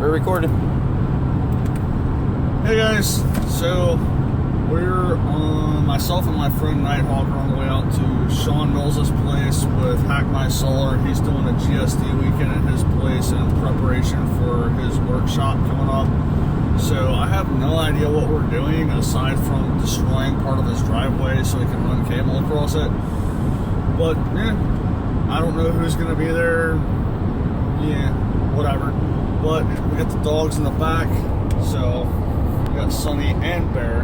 We're recording. Hey guys, so we're on, myself and my friend Nighthawk are on the way out to Shawn Mills' place with Hack My Solar. He's doing a GSD weekend at his place in preparation for his workshop coming up. So I have no idea what we're doing aside from destroying part of his driveway so he can run cable across it. But yeah, I don't know who's going to be there. Yeah, whatever. But we got the dogs in the back, so we got Sunny and Bear.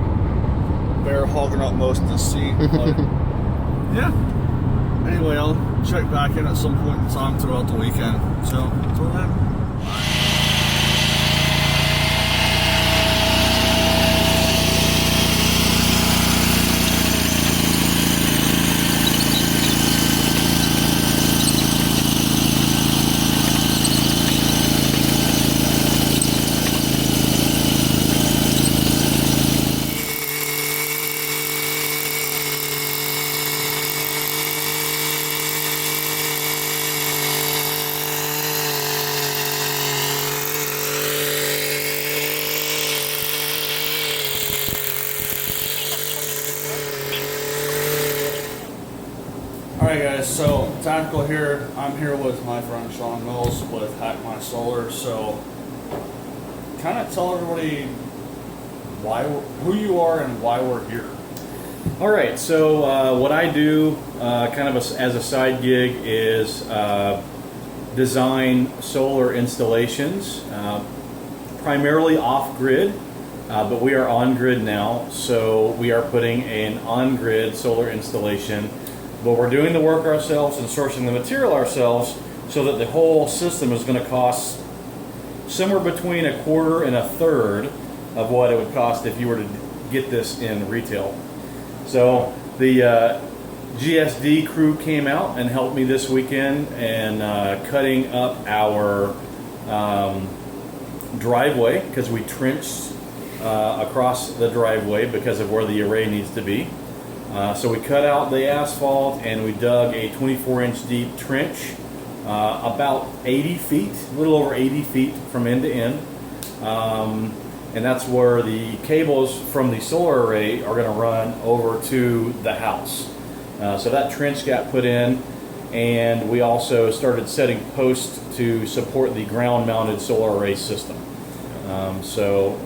Bear hogging up most of the seat, but yeah. Anyway, I'll check back in at some point in time throughout the weekend. So, until then. Alright guys, so Tactical here. I'm here with my friend Shawn Mills with Hack My Solar. So kind of tell everybody who you are and why we're here. Alright, so what I do kind of as a side gig is design solar installations, primarily off-grid, but we are on-grid now, so we are putting an on-grid solar installation. But we're doing the work ourselves and sourcing the material ourselves, so that the whole system is going to cost somewhere between a quarter and a third of what it would cost if you were to get this in retail. So the GSD crew came out and helped me this weekend and cutting up our driveway, because we trenched across the driveway because of where the array needs to be. So we cut out the asphalt and we dug a 24-inch deep trench, about 80 feet, a little over 80 feet from end to end. And that's where the cables from the solar array are going to run over to the house. So that trench got put in, and we also started setting posts to support the ground-mounted solar array system. So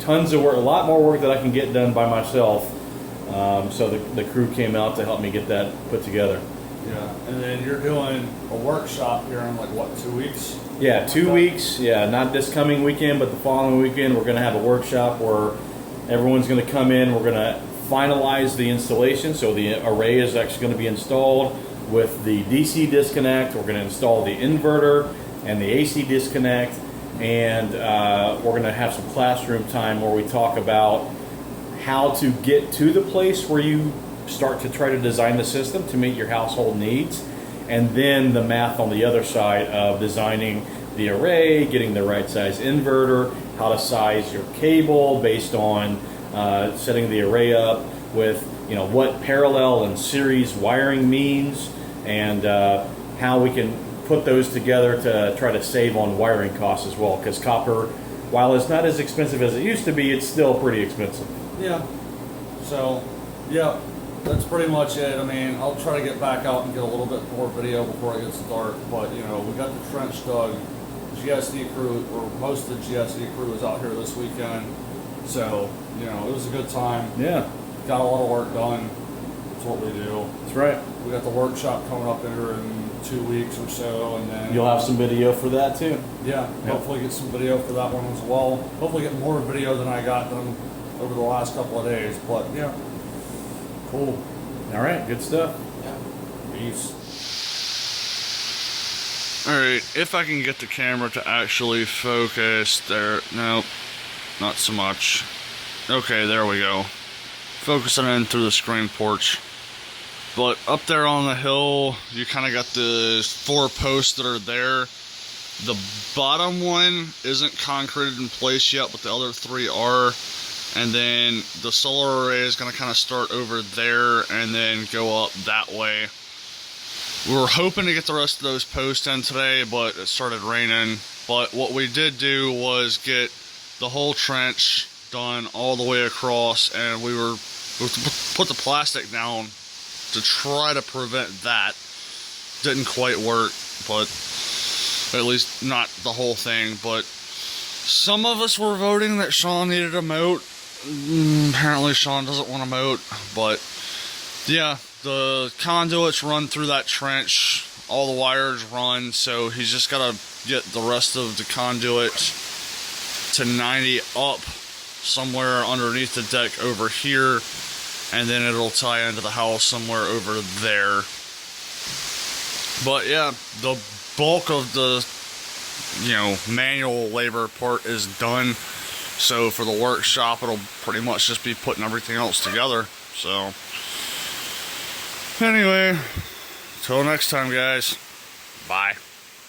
tons of work, a lot more work that I can get done by myself. So the crew came out to help me get that put together. Yeah, and then you're doing a workshop here in like what, 2 weeks? Yeah, 2 weeks. Yeah, not this coming weekend, but the following weekend we're going to have a workshop where everyone's going to come in. We're going to finalize the installation. So the array is actually going to be installed with the DC disconnect. We're going to install the inverter and the AC disconnect, and we're going to have some classroom time where we talk about how to get to the place where you start to try to design the system to meet your household needs, and then the math on the other side of designing the array, getting the right size inverter, how to size your cable based on setting the array up with, you know, what parallel and series wiring means, and how we can put those together to try to save on wiring costs as well, because copper, while it's not as expensive as it used to be, it's still pretty expensive. Yeah. So, yeah, that's pretty much it. I mean, I'll try to get back out and get a little bit more video before it gets dark. But, you know, we got the trench dug. GSD crew, or most of the GSD crew was out here this weekend. So, you know, it was a good time. Yeah. Got a lot of work done. That's what we do. That's right. We got the workshop coming up here in 2 weeks or so, and then You'll have some video for that too. Yeah, hopefully get some video for that one as well. Hopefully get more video than I got done over the last couple of days, but yeah. Cool. All right, good stuff. Yeah. Peace. Alright, if I can get the camera to actually focus there. Nope, not so much. Okay, there we go. Focusing in through the screen porch. But up there on the hill, you kind of got the 4 posts that are there. The bottom one isn't concreted in place yet, but the other 3 are. And then the solar array is going to kind of start over there and then go up that way. We were hoping to get the rest of those posts in today, but it started raining. But what we did do was get the whole trench done all the way across, and we put the plastic down to try to prevent that. Didn't quite work, but at least not the whole thing. But some of us were voting that Shawn needed a moat. Apparently Shawn doesn't want a moat, but yeah, the conduits run through that trench, all the wires run, so he's just gotta get the rest of the conduit to 90 up somewhere underneath the deck over here, and then it'll tie into the house somewhere over there. But yeah, the bulk of the, you know, manual labor part is done. So for the workshop, it'll pretty much just be putting everything else together. So anyway, till next time, guys. Bye.